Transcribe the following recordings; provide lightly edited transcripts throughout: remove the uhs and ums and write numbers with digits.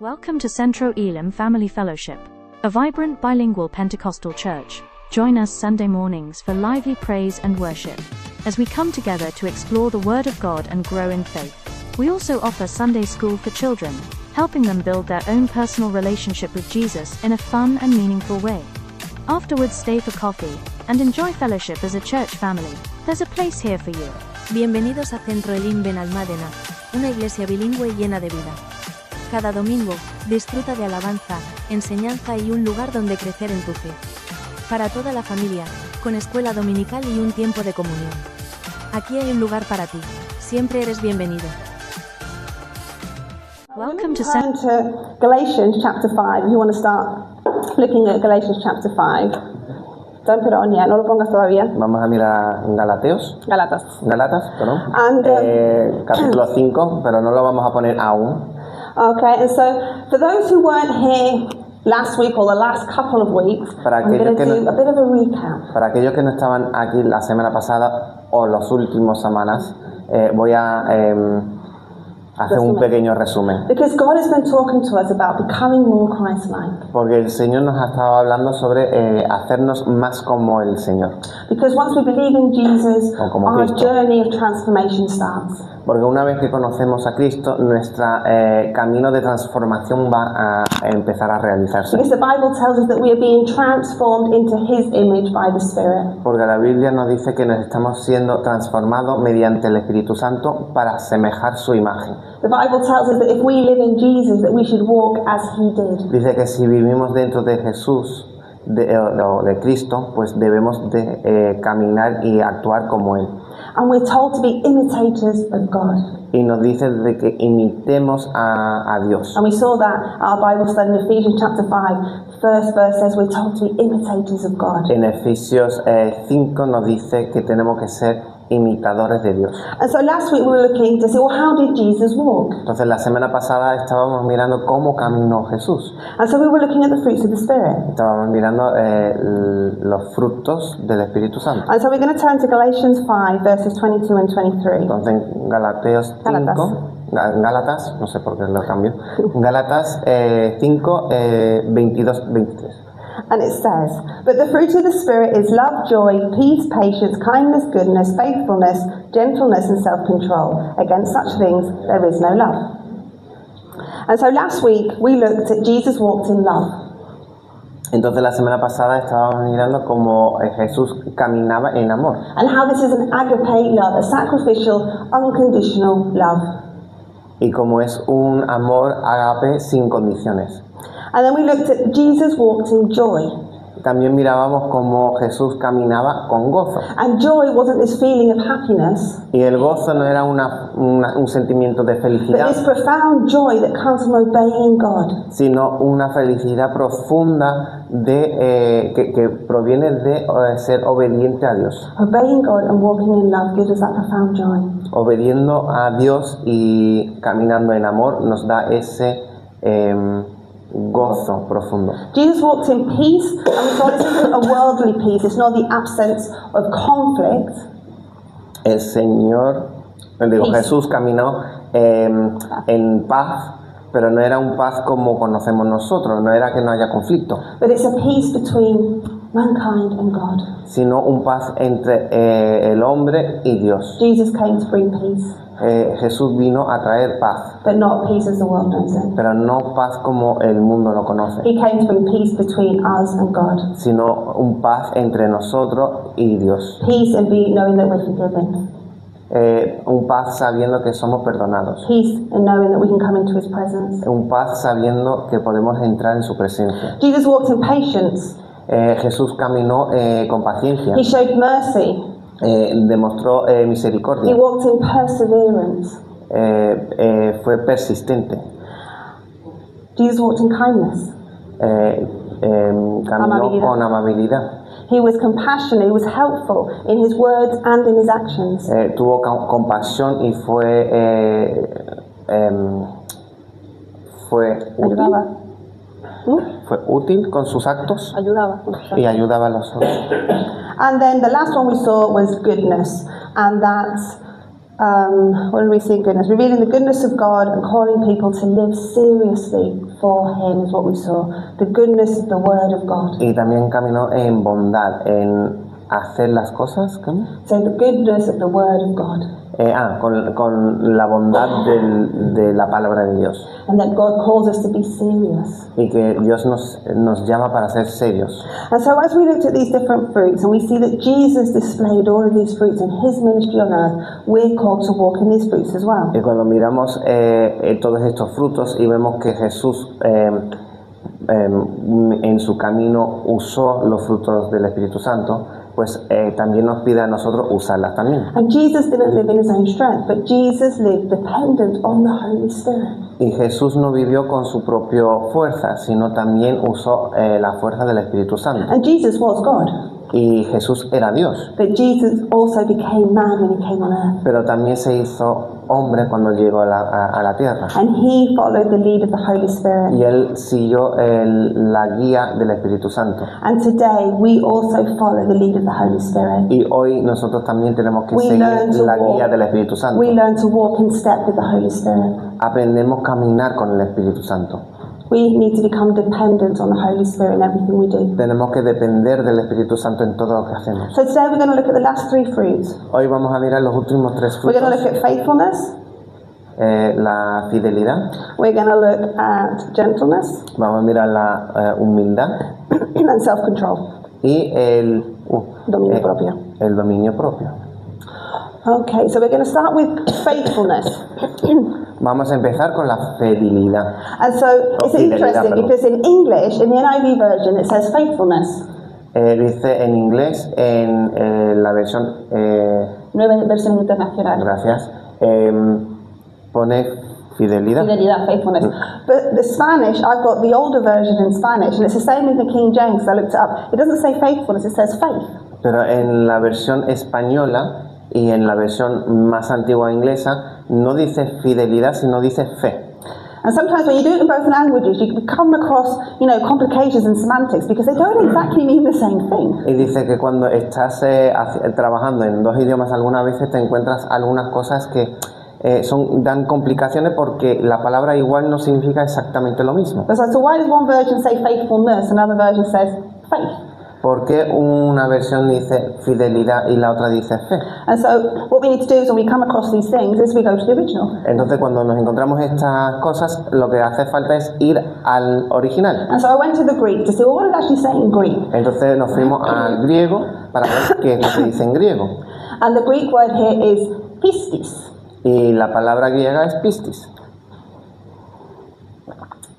Welcome to Centro Elim Family Fellowship, a vibrant bilingual Pentecostal church. Join us Sunday mornings for lively praise and worship, as we come together to explore the Word of God and grow in faith. We also offer Sunday school for children, helping them build their own personal relationship with Jesus in a fun and meaningful way. Afterwards, stay for coffee and enjoy fellowship as a church family. There's a place here for you. Bienvenidos a Centro Elim Benalmádena, una iglesia bilingüe llena de vida. Cada domingo, disfruta de alabanza, enseñanza y un lugar donde crecer en tu fe. Para toda la familia, con escuela dominical y un tiempo de comunión. Aquí hay un lugar para ti. Siempre eres bienvenido. Welcome to Turn to Galatians chapter 5. You want to start looking at Galatians chapter 5. Don't put it on yet, no lo pongas todavía. Vamos a mirar Galatas, perdón. And, capítulo 5, pero no lo vamos a poner aún. Okay, and so for those who weren't here last week or the last couple of weeks, I'm going to do a bit of a recap. Para aquellos que no estaban aquí la semana pasada o las últimas semanas, voy a hacer un pequeño resumen. Because God has been talking to us about becoming more Christ-like. Porque el Señor nos ha estado hablando sobre hacernos más como el Señor. Because once we believe in Jesus, O como our Cristo. journey of transformation starts. Porque una vez que conocemos a Cristo, nuestro camino de transformación va a empezar a realizarse. Because the Bible tells us that we are being transformed into His image by the Spirit. Porque la Biblia nos dice que nos estamos siendo transformados mediante el Espíritu Santo para asemejar su imagen. The Bible tells us that if we live in Jesus, that we should walk as He did. Dice que si vivimos dentro de Jesús, de Cristo, pues debemos de caminar y actuar como Él. And we're told to be imitators of God. Y nos dice de que imitemos a Dios. And we saw that our Bible study in Ephesians chapter 5, first verse says we're told to be imitators of God. En Efesios 5 nos dice que tenemos que ser imitadores de Dios. And so last week we were looking to see, well, how did Jesus walk? Entonces la semana pasada estábamos mirando cómo caminó Jesús. And so we were looking at the fruits of the Spirit. Estábamos mirando los frutos del Espíritu Santo. And so we're going to turn to Galatians 5, verses 22 and 23. Entonces en Gálatas 5, no sé por qué lo cambio. Gálatas 5, 22, 23. And it says, but the fruit of the Spirit is love, joy, peace, patience, kindness, goodness, faithfulness, gentleness, and self-control. Against such things there is no love. And so last week we looked at Jesus walked in love. Entonces la semana pasada estábamos mirando cómo Jesús caminaba en amor. And how this is an agape love, a sacrificial, unconditional love. Y como es un amor ágape sin condiciones. And then we looked at Jesus walked in joy. También mirábamos cómo Jesús caminaba con gozo. And joy wasn't this feeling of happiness, Y el gozo no era un sentimiento de but felicidad, this profound joy that comes from obeying God. sino una felicidad profunda que proviene de ser obediente a Dios. Obeying God and walking in love gives us that profound joy. Obediendo a Dios y caminando en amor nos da ese gozo profundo. Jesus walked in peace, and we saw this isn't a worldly peace, it's not the absence of conflict. El Señor, Jesús caminó en paz, pero no era un paz como conocemos nosotros, no era que no haya conflicto, But it's a peace between mankind and God. sino un paz entre el hombre y Dios. Jesus came to bring peace, Jesús vino a traer paz, but not peace as the world knows it. pero no paz como el mundo lo conoce, He came to bring peace between us and God. sino un paz entre nosotros y Dios. Peace and knowing that we're forgiven. Un paz sabiendo que somos perdonados. Peace and knowing that we can come into His presence. Un paz sabiendo que podemos entrar en su presencia. Jesus walked in patience. Jesús caminó con paciencia, He showed mercy. demostró He misericordia, walked in perseverance. fue persistente, Jesus walked in kindness. caminó Amabilidad. con amabilidad, He was compassionate. He was helpful in His words and in His actions. tuvo compasión y fue Ayudaba. fue útil con sus actos Ayudaba. y ayudaba a los otros. And then the last one we saw was goodness, and that's what did we see in goodness? Revealing the goodness of God and calling people to live seriously for Him is what we saw. The goodness of the Word of God. Y también caminó en bondad, en hacer las cosas, ¿cómo? So the goodness of the Word of God. Con la bondad de la palabra de Dios. And that God calls us to be serious. Y que Dios nos llama para ser serios. And so as we looked at these different fruits and we see that Jesus displayed all of these fruits in His ministry on earth, we're called to walk in these fruits as well. Y cuando miramos todos estos frutos y vemos que Jesús en su camino usó los frutos del Espíritu Santo, pues también nos pide a nosotros usarlas también. And Jesus didn't live in His own strength, but Jesus lived dependent on the Holy Spirit. Y Jesús no vivió con su propia fuerza, sino también usó la fuerza del Espíritu Santo. And Jesus was God. Y Jesús era Dios. But Jesus also became man when He came on earth. Pero también se hizo hombre cuando llegó a la tierra. And He followed the lead of the Holy Spirit. Y él siguió la guía del Espíritu Santo. And today we also follow the lead of the Holy Spirit. Y hoy nosotros también tenemos que We learn seguir to la guía walk. del Espíritu Santo. We learn to walk in step with the Holy Spirit. Aprendemos a caminar con el Espíritu Santo. We need to become dependent on the Holy Spirit in everything we do. Tenemos que depender del Espíritu Santo en todo lo que hacemos. So today we're going to look at the last three fruits. Hoy vamos a mirar los últimos tres We're going to frutos. look at faithfulness. La fidelidad. We're going to look at gentleness Vamos a mirar la humildad and self-control. y Dominio propio. el dominio propio. Okay, so we're going to start with faithfulness. Vamos a empezar con la fidelidad. And so it's Fidelidad, interesting perdón. because in English, in the NIV version, it says faithfulness. Dice en inglés, en la versión, Nueva versión internacional. gracias, pone fidelidad. Fidelidad, faithfulness. But the Spanish, I've got the older version in Spanish, and it's the same in the King James, I looked it up. It doesn't say faithfulness, it says faith. Pero en la versión española y en la versión más antigua inglesa no dice fidelidad, sino dice fe. And sometimes when you do it in both languages, you can come across, complications in semantics because they don't exactly mean the same thing. Y dice que cuando estás trabajando en dos idiomas, algunas veces te encuentras algunas cosas que dan complicaciones porque la palabra igual no significa exactamente lo mismo. So why does one version say faithfulness and another version says faith? ¿Por qué una versión dice fidelidad y la otra dice fe? And so what we need to do is when we come across these things is we go to the original. Entonces cuando nos encontramos estas cosas, lo que hace falta es ir al original. And so I went to the Greek to see what did it actually say in Greek. Entonces nos fuimos al griego para ver qué es lo que dice en griego. And the Greek word here is pistis. Y la palabra griega es pistis.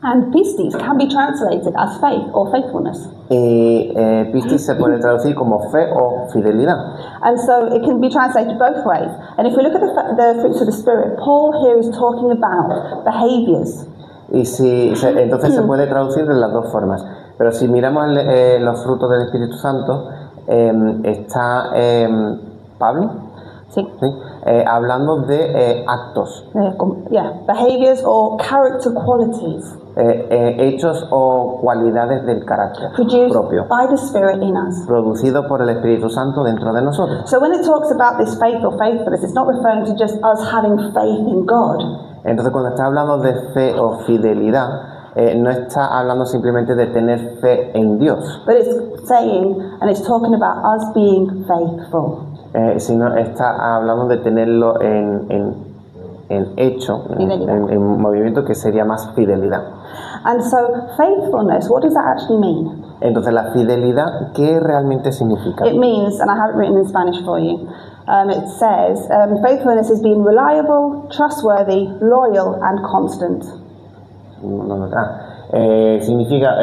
And pistis can be translated as faith or faithfulness. Y pistis se puede traducir como fe o fidelidad. And so it can be translated both ways. And if we look at the fruits of the Spirit, Paul here is talking about behaviors. Y entonces se puede traducir de las dos formas. Pero si miramos los frutos del Espíritu Santo, está Pablo Sí. hablando de actos, Behaviors or character qualities hechos o cualidades del carácter produced propio, by the Spirit in us. producido por el Espíritu Santo dentro de nosotros. So when it talks about this faith or faithfulness, it's not referring to just us having faith in God. Entonces cuando está hablando de fe o fidelidad, no está hablando simplemente de tener fe en Dios, But it's saying, and it's talking about us being faithful. sino está hablando de tenerlo en hecho, en movimiento, que sería más fidelidad. And so faithfulness, what does that actually mean? Entonces la fidelidad, ¿qué realmente significa? It means, and I have it written in Spanish for you, it says, faithfulness is being reliable, trustworthy, loyal and constant. Significa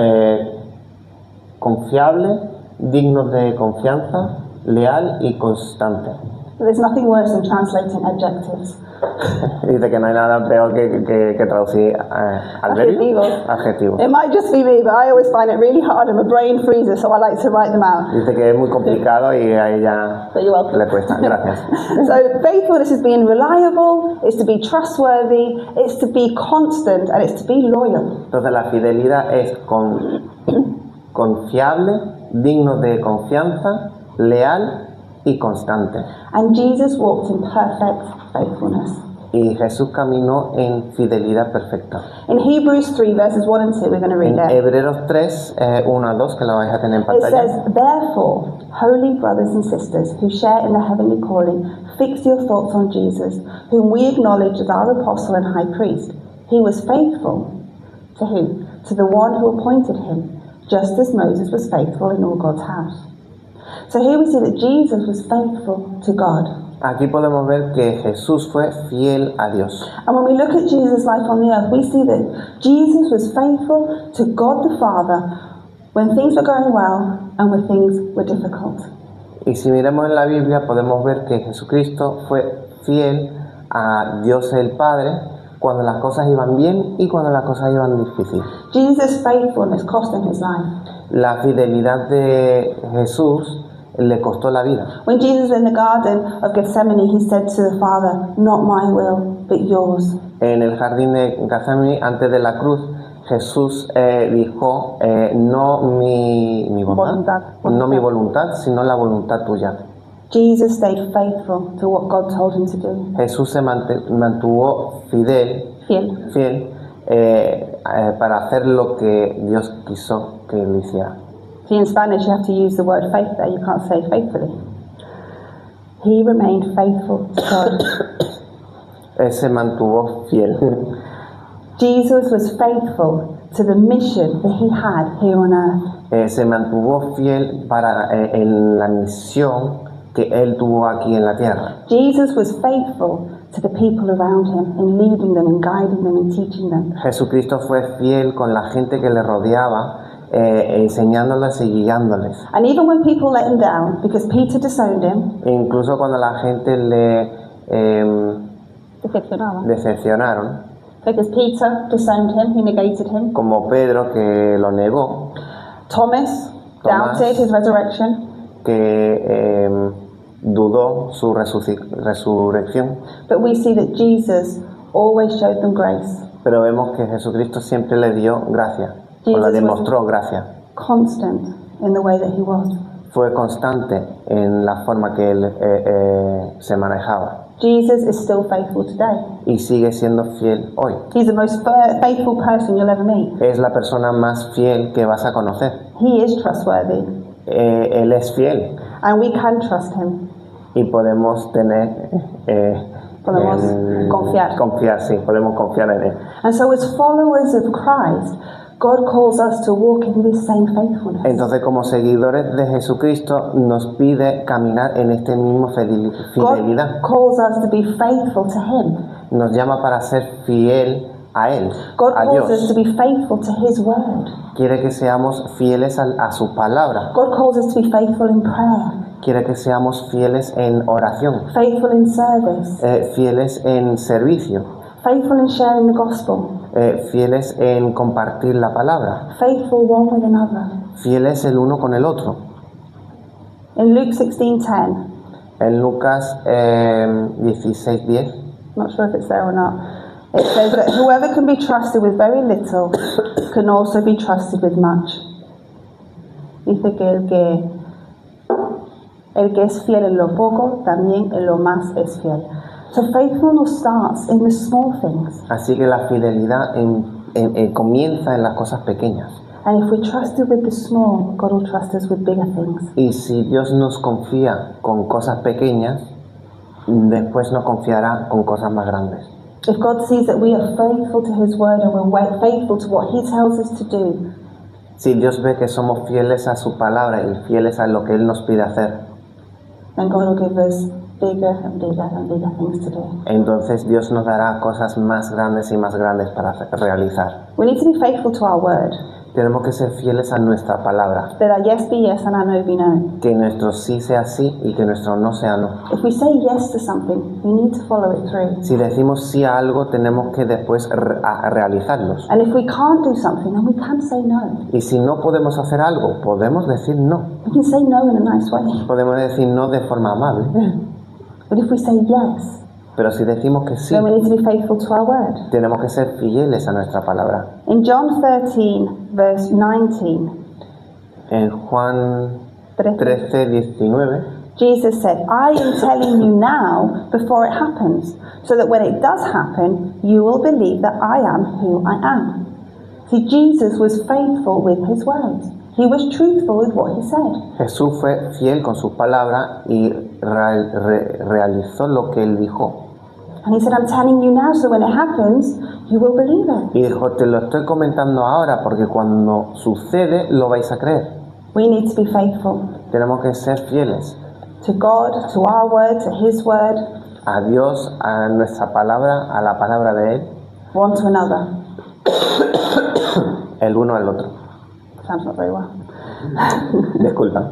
confiable, digno de confianza, leal y constante. There's nothing worse than translating adjectives. Dice que no hay nada peor que traducir adjetivos. It might just be me, but I always find it really hard and my brain freezes, so I like to write them out. Dice que es muy complicado y a ella But you're welcome. le cuesta. Gracias. So faithfulness is being reliable, it's to be trustworthy, it's to be constant, and it's to be loyal. Entonces la fidelidad es confiable, digno de confianza, leal y constante. And Jesus walked in perfect faithfulness. Y Jesús caminó en fidelidad perfecta. In Hebrews 3, verses 1 and 2, we're going to read En it. Hebreos 3, 1 a 2, que la vais a tener en It pantalla. says, "Therefore, holy brothers and sisters who share in the heavenly calling, fix your thoughts on Jesus, whom we acknowledge as our apostle and high priest. He was faithful to who? To the one who appointed him, just as Moses was faithful in all God's house." So here we see that Jesus was faithful to God. Aquí podemos ver que Jesús fue fiel a Dios. And when we look at Jesus' life on the earth, we see that Jesus was faithful to God the Father when things were going well and when things were difficult. Y si miramos en la Biblia podemos ver que Jesucristo fue fiel a Dios el Padre cuando las cosas iban bien y cuando las cosas iban difíciles. Jesus' faithfulness cost him his life. La fidelidad de Jesús le costó la vida. When Jesus was in the Garden of Gethsemane, he said to the Father, "Not my will, but yours." En el jardín de Getsemaní, antes de la cruz, Jesús dijo, no mi voluntad, no mi voluntad, sino la voluntad tuya. Jesus stayed faithful to what God told him to do. Jesús se mantuvo fiel para hacer lo que Dios quiso que él hiciera. See, in Spanish, you have to use the word faith there. You can't say faithfully. He remained faithful to God. Él se mantuvo fiel. Jesus was faithful to the mission that he had here on earth. Se mantuvo fiel para en la misión que él tuvo aquí en la tierra. Jesus was faithful to the people around him in leading them and guiding them and teaching them. Jesucristo fue fiel con la gente que le rodeaba, enseñándoles y guiándoles. And even when people let him down, because Peter disowned him, E incluso cuando la gente le decepcionaron, because Peter disowned him, he negated him. como Pedro que lo negó, Thomas Tomás. doubted his resurrection. que dudó su resurrección, But we see that Jesus always showed them grace, pero vemos que Jesucristo siempre le dio gracia, o le demostró gracia. constant in the way that he was. Fue constante en la forma que él se manejaba Jesus is still faithful today. y sigue siendo fiel hoy. He's the most faithful person you'll ever meet. Es la persona más fiel que vas a conocer. He is trustworthy, Él es fiel and we can trust him. y podemos tener Podemos confiar. sí, podemos confiar en él. And so as followers of Christ, God calls us to walk in this same faithfulness. Entonces, como seguidores de Jesucristo, nos pide caminar en este mismo fidelidad. God calls us to be faithful to him. Nos llama para ser fiel a Él, God a calls us to Dios. be faithful to his word. Quiere que seamos fieles a su palabra. God calls us to be faithful in prayer, Quiere que seamos fieles en oración, faithful in service, fieles en servicio, faithful in sharing the gospel, fieles en compartir la palabra, faithful one with another. fieles el uno con el otro. In Luke 16:10, En Lucas 16:10 not sure if it's there or not, it says that whoever can be trusted with very little can also be trusted with much. Dice que el que es fiel en lo poco, también en lo más es fiel. So faithfulness starts in the small things. Así que la fidelidad comienza en las cosas pequeñas. And if we're trusted with the small, God will trust us with bigger things. Y si Dios nos confía con cosas pequeñas, después nos confiará con cosas más grandes. If God sees that we are faithful to his word and we're faithful to what he tells us to do, Si Dios ve que somos fieles a su palabra y fieles a lo que Él nos pide hacer, then God will give us bigger and bigger and bigger things to do. entonces Dios nos dará cosas más grandes y más grandes para realizar. We need to be faithful to our word, Tenemos que ser fieles a nuestra palabra, that our yes be yes and our no be no. que nuestro sí sea sí y que nuestro no sea no. If we say yes to something, we need to follow it through. Si decimos sí a algo, tenemos que después realizarlos. And if we can't do something, then we can say no. Y si no podemos hacer algo, podemos decir no. We can say no in a nice way. Podemos decir no de forma amable. But if we say yes, Pero si decimos que sí, then we need to be faithful to our word. tenemos que ser fieles a nuestra palabra. In John 13, verse 19, En Juan 13:19, Jesus said, I am telling you now before it happens, so that when it does happen, you will believe that I am who I am. See, Jesus was faithful with his words. He was truthful with what he said. Jesús fue fiel con sus palabras y realizó lo que él dijo. And he said, I'm telling you now, so when it happens, you will believe it. Y dijo, te lo estoy comentando ahora porque cuando sucede lo vais a creer. We need to be faithful Tenemos que ser fieles to God, to our word, to his word, a Dios, a nuestra palabra, a la palabra de Él, one to another. el uno al otro. Sounds not very well. Disculpa.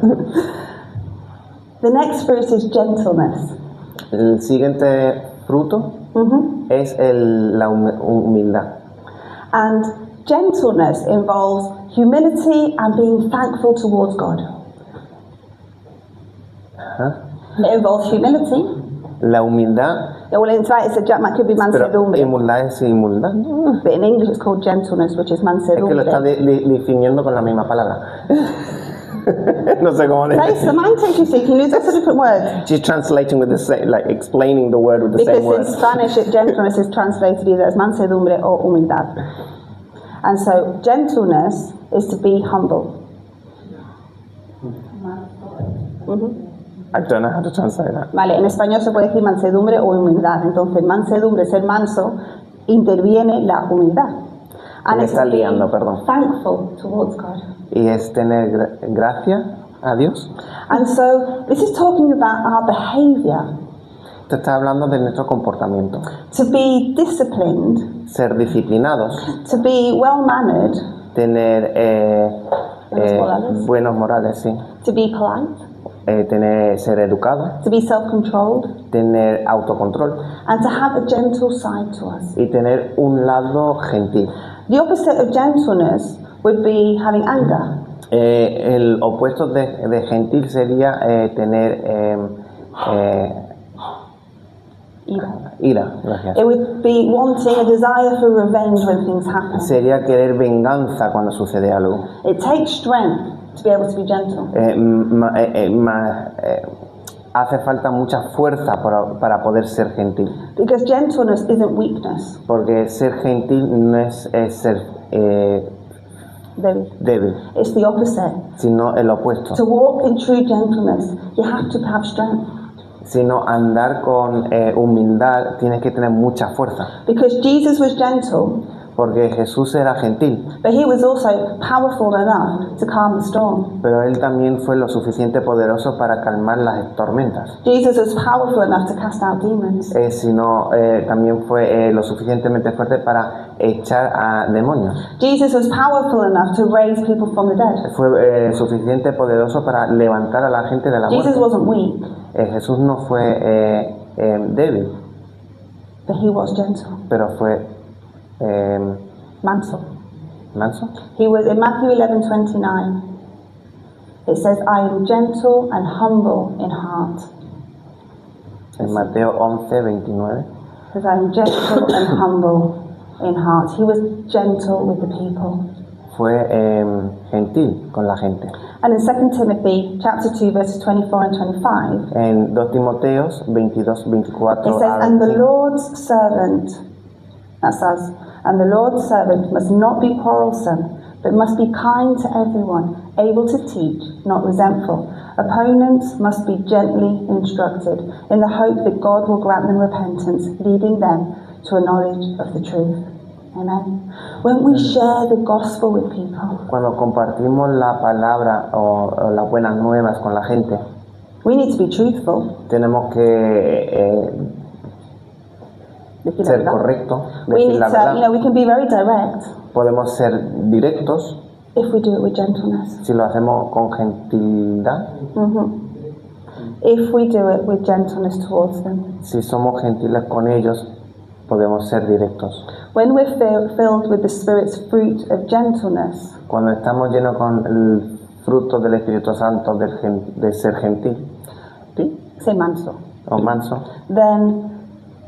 The next fruit is gentleness. El siguiente fruto es la humildad. And gentleness involves humility and being thankful towards God. It involves humility. La humildad, Well, in fact, it could be pero mansedumbre, humildad es humildad. but in English it's called gentleness, which is Es que lo está mansedumbre. definiendo con la misma palabra. No sé cómo That's decir. semantics, you see. You can use lots of different words. She's translating with the same, like explaining the word with the Because same word. in Spanish, gentleness is translated either as mansedumbre or humildad. And so, gentleness is to be humble. I don't know how to translate that. Vale, en español se puede decir mansedumbre o humildad. Entonces, mansedumbre, ser manso, interviene la humildad. And Me it's está to be liando, perdón. thankful towards God. Y es tener gracia a Dios. And so, this is talking about our behavior. Te está hablando de nuestro comportamiento. To be disciplined, Ser disciplinados, to be well-mannered, tener Buenos modales. buenos modales, sí. to be polite, Ser educado, to be self-controlled, tener autocontrol and to have a gentle side to us. y tener un lado gentil. The opposite of gentleness would be having anger. El opuesto de gentil sería tener ira, gracias. It would be wanting a desire for revenge when things happen. Sería querer venganza cuando sucede algo. It takes strength to be able to be gentle. Hace falta mucha fuerza para poder ser gentil. Because gentleness isn't weakness. Porque ser gentil no es ser débil, It's the opposite. sino el opuesto. To walk in true gentleness, you have to have strength. Sino andar con humildad, tienes que tener mucha fuerza. Because Jesus was gentle, Porque Jesús era gentil, but he was also powerful enough to calm the storm. pero él también fue lo suficiente poderoso para calmar las tormentas. Jesus was powerful enough to cast out demons. También fue lo suficientemente fuerte para echar a demonios. Jesus was powerful enough to raise people from the dead. Fue suficiente poderoso para levantar a la gente de la Jesus muerte. wasn't weak, Jesús no fue débil, but he was gentle, pero fue manso. manso. He was in Matthew 11:29. It says, "I am gentle and humble in heart." En Mateo 11:29. It says, "I am gentle and humble in heart." He was gentle with the people. Fue gentil con la gente. And in 2 Timothy chapter 2 verses 24 and 25, En 2 Timoteos 22-24. it says, "And the Lord's servant," that's us, "and the Lord's servant must not be quarrelsome, but must be kind to everyone, able to teach, not resentful. Opponents must be gently instructed, in the hope that God will grant them repentance, leading them to a knowledge of the truth." Amen. When we share the gospel with people, Cuando compartimos la palabra o las buenas nuevas con la gente, we need to be truthful. tenemos que ser correctos, We decir need la to, verdad. we can be very direct Podemos ser directos if we do it with gentleness. si lo hacemos con gentilidad, If we do it with gentleness towards them. si somos gentiles con ellos, podemos ser directos. When we're filled with the Spirit's fruit of gentleness, Cuando estamos llenos con el fruto del Espíritu Santo de ser gentil, ¿sí? say manso, O manso, then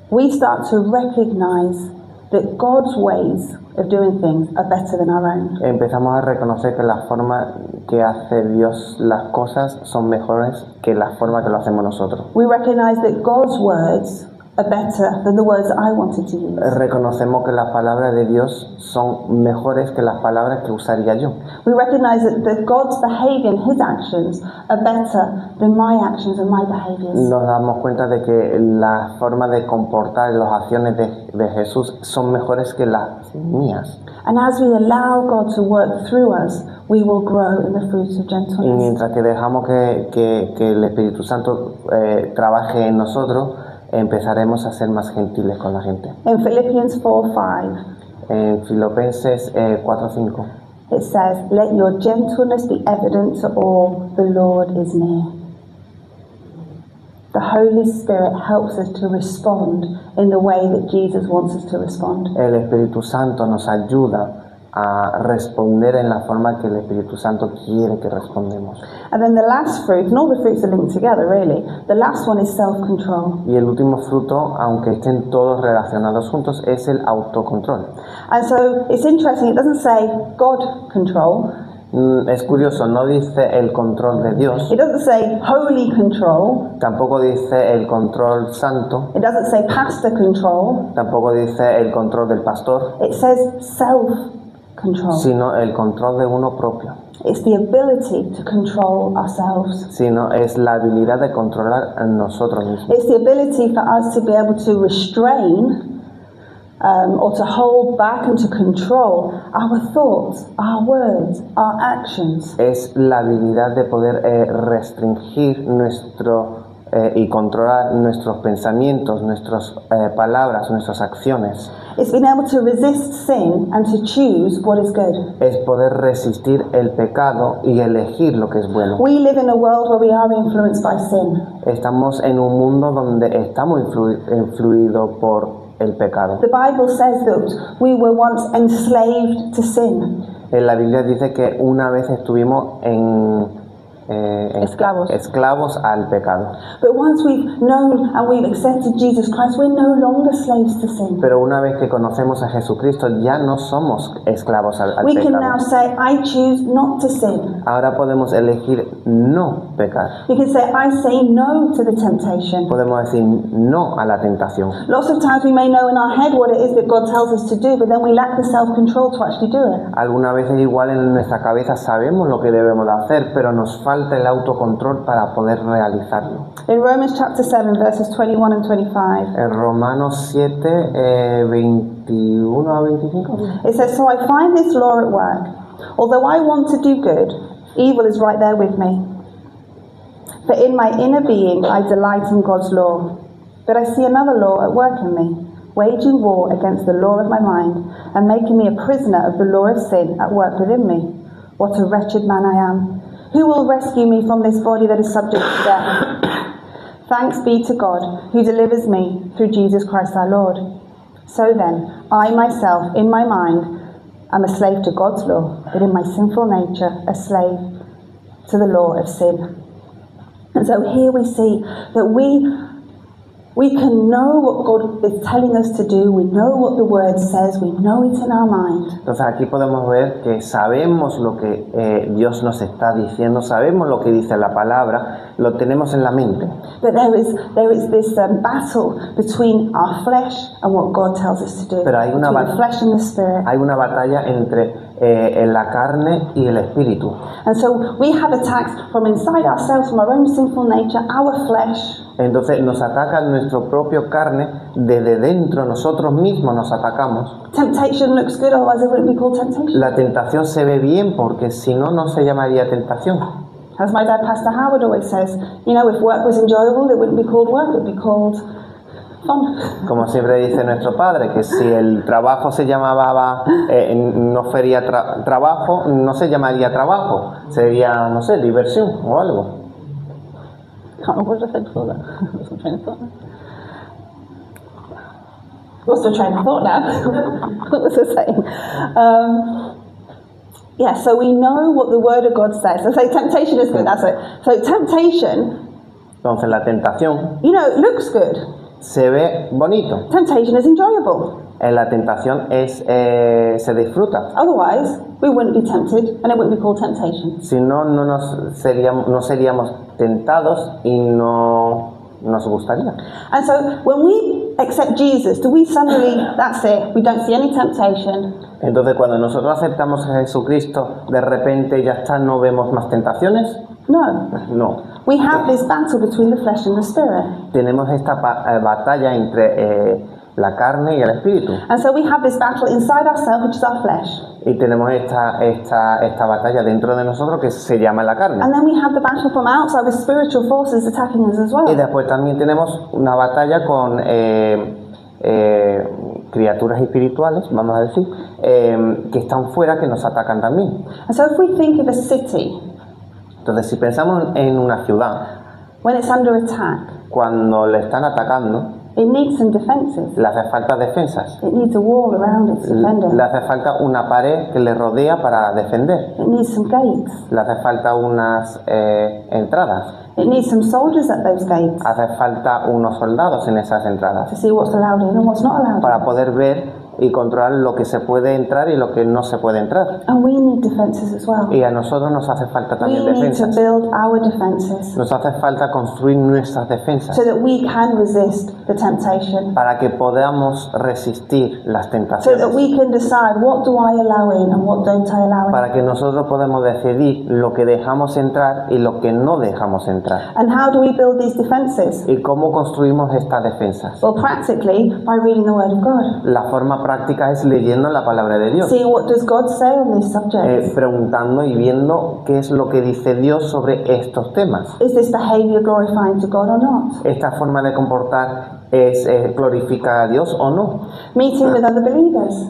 we start to recognize that God's ways of doing things are better than our own. Empezamos a reconocer que la forma que hace Dios las cosas son mejores que la forma que lo hacemos nosotros. We recognize that God's words are better than the words that I wanted to use. Reconocemos que las palabras de Dios son mejores que las palabras que usaría yo. We recognize that God's behavior and His actions are better than my actions and my behaviors. Nos damos cuenta de que la forma de comportar las acciones de Jesús son mejores que las mías. And as we allow God to work through us, we will grow in the fruits of Y gentleness. mientras que dejamos que el Espíritu Santo trabaje en nosotros, empezaremos a ser más gentiles con la gente. In Philippians 4:5, En Filipenses 4:5 it says, "Let your gentleness be evident to all, the Lord is near." The Holy Spirit helps us to respond in the way that Jesus wants us to respond. el Espíritu Santo nos ayuda a responder en la forma que el Espíritu Santo quiere que respondemos. And then the last fruit, and all the fruits are linked together really, the last one is self-control. Y el último fruto, aunque estén todos relacionados juntos, es el autocontrol. And so it's interesting, it doesn't say God control, Es curioso, no dice el control de Dios, it doesn't say holy control, tampoco dice el control santo, it doesn't say pastor control, tampoco dice el control del pastor, it says self-control. sino el control de uno propio. It's the ability to control ourselves. Sino es la habilidad de controlar a nosotros mismos. It's the ability for us to be able to restrain or to hold back and to control our thoughts, our words, our actions. Es la habilidad de poder restringir y controlar nuestros pensamientos, nuestras palabras, nuestras acciones. It's being able to resist sin and to choose what is good. Es poder resistir el pecado y elegir lo que es bueno. We live in a world where we are influenced by sin. Estamos en un mundo donde estamos influidos por el pecado. The Bible says that we were once enslaved to sin. En la Biblia dice que una vez estuvimos esclavos al pecado. But once we've known and we've accepted Jesus Christ, we're no longer slaves to sin. Pero una vez que conocemos a Jesucristo, ya no somos esclavos al We can now pecado. say, I choose not to sin. Ahora podemos elegir no pecar. We can say, I say no to the temptation. Podemos decir no a la tentación. Lots of times we may know in our head what it is that God tells us to do, but then we lack the self-control to actually do it. Algunas veces igual en nuestra cabeza sabemos lo que debemos de hacer, pero nos falta el autocontrol para poder realizarlo. In Romans chapter 7, verses 21 and 25, En Romanos 7, 21 a 25. it says, So I find this law at work. Although I want to do good, evil is right there with me. For in my inner being I delight in God's law. But I see another law at work in me, waging war against the law of my mind, and making me a prisoner of the law of sin at work within me. What a wretched man I am. Who will rescue me from this body that is subject to death? Thanks be to God, who delivers me through Jesus Christ our Lord. So then, I myself, in my mind, am a slave to God's law, but in my sinful nature, a slave to the law of sin. And so here we see that we can know what God is telling us to do, we know what the Word says, we know it in our mind. Entonces aquí podemos ver que sabemos lo que Dios nos está diciendo, sabemos lo que dice la palabra, lo tenemos en la mente. But there is this battle between our flesh and what God tells us to do. Pero hay una between the flesh and the spirit. Hay una batalla entre la carne y el espíritu. And so we have attacks from inside ourselves, from our own sinful nature, our flesh. Entonces nos ataca nuestro propio carne, desde dentro nosotros mismos nos atacamos. Temptation looks good, otherwise it wouldn't be called temptation. La tentación se ve bien porque si no, no se llamaría tentación. As my dad, Pastor Howard, always says, you know, if work was enjoyable, it wouldn't be called work, it would be called fun. Como siempre dice nuestro padre, que si el trabajo se llamaba, no sería trabajo, no se llamaría trabajo, sería, no sé, diversión o algo. Can't remember what I said before that. What's my train of thought now? What's the train of thought now? What was I saying? Yeah, so we know what the Word of God says. And so temptation is good, that's it. So temptation, Entonces la tentación, you know, it looks good. se ve bonito. Temptation is enjoyable. La tentación se disfruta. Otherwise, we wouldn't be tempted and it wouldn't be called temptation. Si no, no seríamos tentados y no nos gustaría. And so when we accept Jesus, do we suddenly, that's it, we don't see any temptation? Entonces, cuando nosotros aceptamos a Jesucristo, de repente ya está, no vemos más tentaciones. No. No. We have this battle between the flesh and the spirit. Tenemos esta batalla entre la carne y el espíritu. And so we have this battle inside ourselves, which is our flesh. Y tenemos esta batalla dentro de nosotros que se llama la carne. And then we have the battle from outside with spiritual forces attacking us as well. Y después también tenemos una batalla con criaturas espirituales, vamos a decir, que están fuera, que nos atacan también. And so if we think of a city, Entonces, si pensamos en una ciudad, when it's under attack, cuando le están atacando, it needs some defenses. le hace falta defensas. It needs a wall around it to defend it. Le hace falta una pared que le rodea para defender. It needs some gates. Le hace falta unas entradas. It needs some soldiers at those gates Hace falta unos soldados en esas to entradas see what's allowed in and what's not allowed in. para poder ver y controlar lo que se puede entrar y lo que no se puede entrar. And we need defenses as well. Y a nosotros nos hace falta We también need to defensas. build our defenses Nos hace falta construir nuestras defensas so that we can resist the temptation, para que podamos resistir las so that tentaciones. we can decide what do I allow in and what don't I allow in. Para que nosotros podamos decidir lo que dejamos entrar y lo que no dejamos entrar. And how do we build these defenses? ¿Y cómo construimos estas defensas? Well, practically by reading the Word of God. La forma práctica es leyendo la palabra de Dios. See what does God say on these subjects. Preguntando y viendo qué es lo que dice Dios sobre estos temas. Is this behavior glorifying to God or not? ¿Esta forma de comportar glorifica a Dios o no? Meeting with other believers.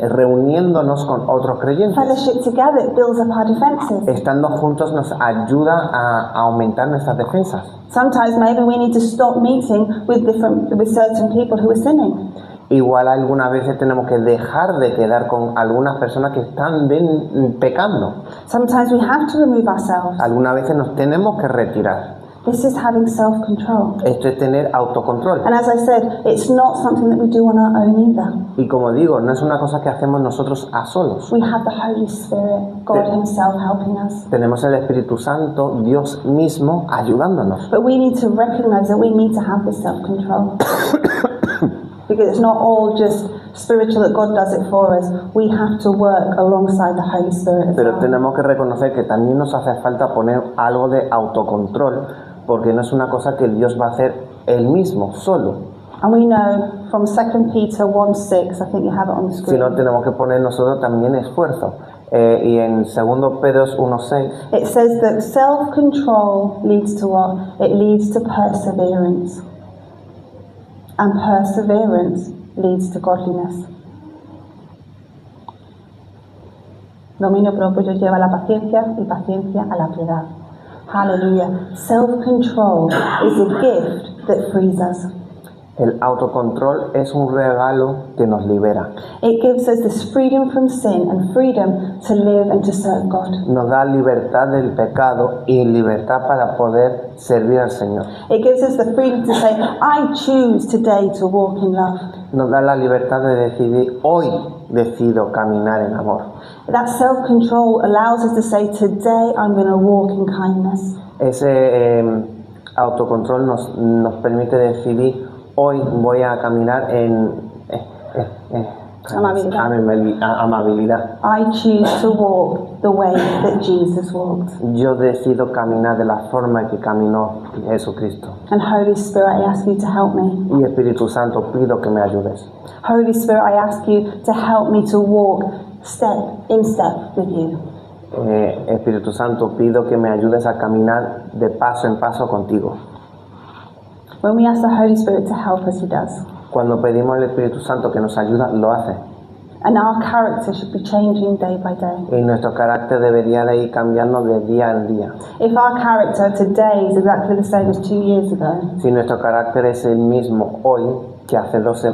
Reuniéndonos con otros creyentes. Fellowship together, it builds up our defenses. Estando juntos nos ayuda a aumentar nuestras defensas. Sometimes maybe we need to stop meeting with certain people who are sinning. Igual algunas veces tenemos que dejar de quedar con algunas personas que están pecando. Sometimes we have to remove ourselves. Algunas veces nos tenemos que retirar. This is having self-control. Esto es tener autocontrol. And as I said, it's not something that we do on our own either. Y como digo, no es una cosa que hacemos nosotros a solos. We have the Holy Spirit, God Himself helping us. Tenemos el Espíritu Santo, Dios mismo, ayudándonos. But we need to recognize that we need to have this self-control. Because it's not all just spiritual that God does it for us. We have to work alongside the Holy Spirit as Pero well. tenemos que reconocer que también nos hace falta poner algo de autocontrol, porque no es una cosa que Dios va a hacer Él mismo, solo. And we know from 2 Peter 1:6, I think you have it on the screen. Sino tenemos que poner nosotros también esfuerzo. Y en 2 Pedro 1:6 It says that self-control leads to what? It leads to perseverance. And perseverance leads to godliness. Dominio propio lleva a la paciencia y paciencia a la piedad. Hallelujah. Self-control is a gift that frees us. el autocontrol es un regalo que nos libera. It gives us this freedom from sin and freedom to live and to serve God. Nos da libertad del pecado y libertad para poder servir al Señor. It gives us the freedom to say, I choose today to walk in love. Nos da la libertad de decidir, hoy decido caminar en amor. That self-control allows us to say, today I'm going to walk in kindness. Ese autocontrol nos permite decidir, hoy voy a caminar en amabilidad. I choose to walk the way that Jesus walked. Yo decido caminar de la forma que caminó Jesucristo. And Holy Spirit, I ask you to help me. Y Espíritu Santo, pido que me ayudes. Holy Spirit, I ask you to help me to walk step in step with you. Espíritu Santo, pido que me ayudes a caminar de paso en paso contigo. When we ask the Holy Spirit to help us, He does. Cuando pedimos al Espíritu Santo que nos ayuda, lo hace. And our character should be changing day by day. Y nuestro carácter debería de ir cambiando de día en día. If our character today is exactly the same as 2 years ago, Si nuestro carácter es el mismo hoy que hace 2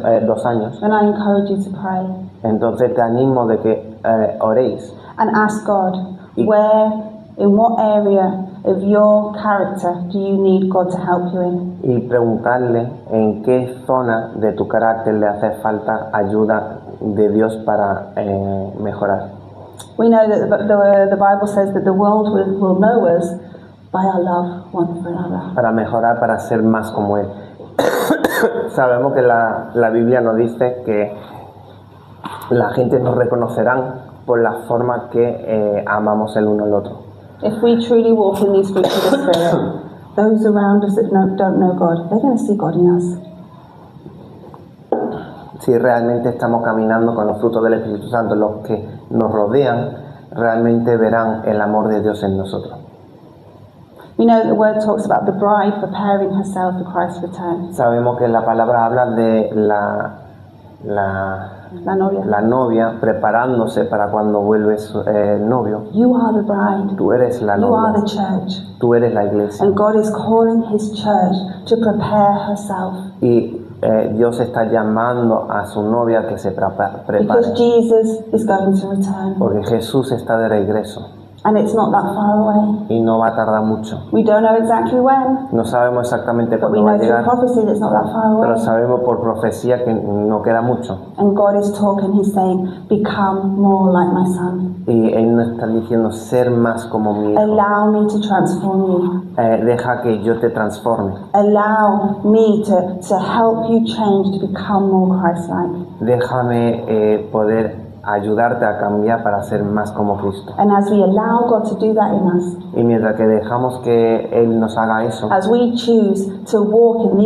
años, then I encourage you to pray entonces te animo de que oréis and ask God, where, in what area of your character do you need God to help you in? Y preguntarle en qué zona de tu carácter le hace falta ayuda de Dios para mejorar. We know that the Bible says that the world will know us by our love one for another. Para mejorar, para ser más como Él. Sabemos que la Biblia nos dice que la gente nos reconocerán por la forma que amamos el uno al otro. If we truly walk in these fruits of the Spirit, those around us that don't know God, they're going to see God in us. Si realmente estamos caminando con los frutos del Espíritu Santo, los que nos rodean realmente verán el amor de Dios en nosotros. We know that the word talks about the bride preparing herself for Christ's return. Sabemos que la palabra habla de La novia. Preparándose para cuando vuelve el novio. You are the bride. Tú eres la You are novia. the church. Tú eres la iglesia. And God is calling His church to prepare herself. Y Dios está llamando a su novia que se prepare. Because Jesus is going to return. Porque Jesús está de regreso. And it's not that far away. Y no va a tardar mucho. We don't know exactly when, No sabemos exactamente but we cuándo va a know through llegar. prophecy that it's not that far Pero away. sabemos por profecía que no queda mucho. And God is talking, He's saying, become more like my son. Y Él nos está diciendo ser más como mi hijo. Allow me to transform you. Deja que yo te transforme. Allow me to help you change to become more Christ-like. Déjame poder ayudarte a cambiar para ser más como Cristo. And as we allow God to do that in us, Y mientras que dejamos que Él nos haga eso, as we choose to walk in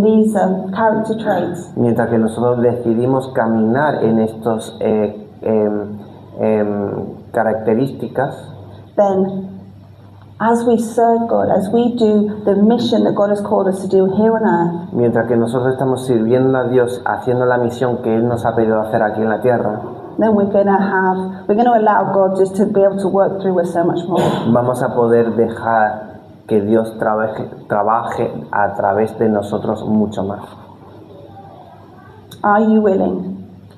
these character traits, mientras que nosotros decidimos caminar en estos características, then as we serve God, as we do the mission that God has called us to do here on earth, mientras que nosotros estamos sirviendo a Dios, haciendo la misión que Él nos ha pedido hacer aquí en la tierra, then we're going to allow God just to be able to work through us so much more. vamos a poder dejar que Dios trabaje a través de nosotros mucho más. Are you willing?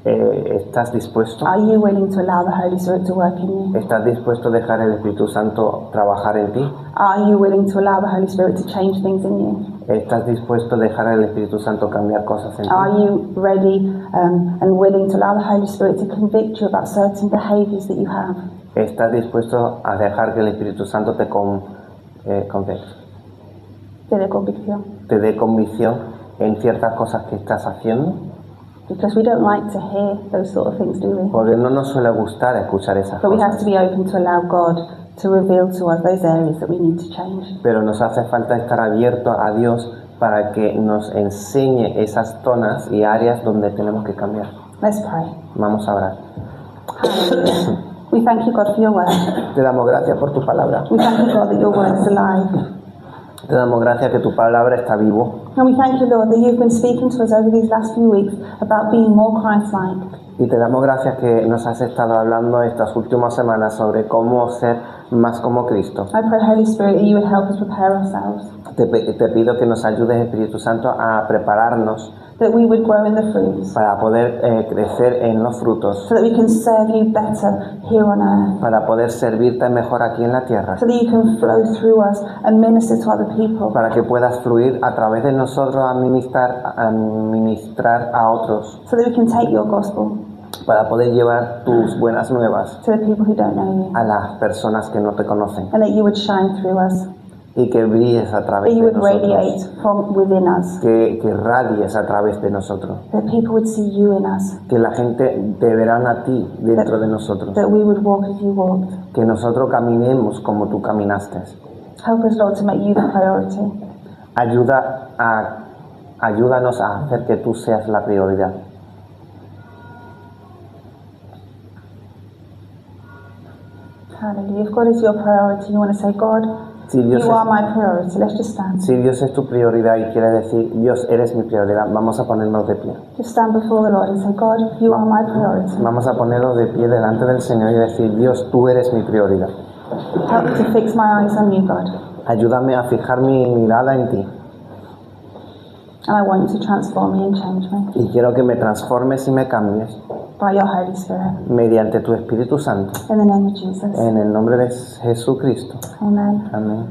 ¿Estás dispuesto? Are you willing to allow the Holy Spirit to work in you? ¿Estás dispuesto a dejar el Espíritu Santo trabajar en ti? Are you willing to allow the Holy Spirit to change things in you? ¿Estás dispuesto a dejar al Espíritu Santo cambiar cosas en ti? Are you ready and willing to allow the Holy Spirit to convict you about certain behaviors that you have? ¿Estás dispuesto a dejar que el Espíritu Santo te De convicción. te dé convicción en ciertas cosas que estás haciendo? Because we don't like to hear those sort of things, do we? Porque no nos suele gustar escuchar esas But we have to cosas. be open to allow God to reveal to us those areas that we need to change. Pero nos hace falta estar abiertos a Dios para que nos enseñe esas zonas y áreas donde tenemos que cambiar. Let's pray. Vamos a orar. Hallelujah. We thank you, God, for your word. Te damos gracias por tu palabra. We thank you, God, that your word is alive. Te damos gracias que tu palabra está vivo. And we thank you, Lord, that you've been speaking to us over these last few weeks about being more Christ-like. Y te damos gracias que nos has estado hablando estas últimas semanas sobre cómo ser más como Cristo. I pray, Holy Spirit, that you would help us prepare ourselves, Te pido que nos ayudes, Espíritu Santo, a prepararnos that we would grow in the fruits, para poder crecer en los frutos, so that we can serve you better here on earth, para poder servirte mejor aquí en la tierra, so that you can flow through us and minister to other people, para que puedas fluir a través de nosotros a ministrar a otros, so that we can take your gospel para poder llevar tus buenas nuevas to the people who don't know you, a las personas que no te conocen, and that you would shine through us, y que brilles a that través you de would radiate nosotros, from within us, que radies a través de nosotros, that people would see you in us, que la gente te verán a ti dentro de nosotros, that we would walk as you walked. que nosotros caminemos como tú caminaste. Help us, Lord, to make you the priority. Ayúdanos a hacer que tú seas la prioridad. Hallelujah. If God is your priority, you want to say, God, Si Dios, you are my priority. Let's just stand. si Dios es tu prioridad y quiere decir, Dios, eres mi prioridad, vamos a ponernos de pie. Just stand before the Lord and say, God, you are my priority. Vamos a ponernos de pie delante del Señor y decir, Dios, tú eres mi prioridad. Help me to fix my eyes on you, God. Ayúdame a fijar mi mirada en ti. And I want you to transform me and change me Y quiero que me transformes y me cambies by your Holy Spirit. mediante tu Espíritu Santo. In the name of Jesus. En el nombre de Jesucristo. Amen. Amén.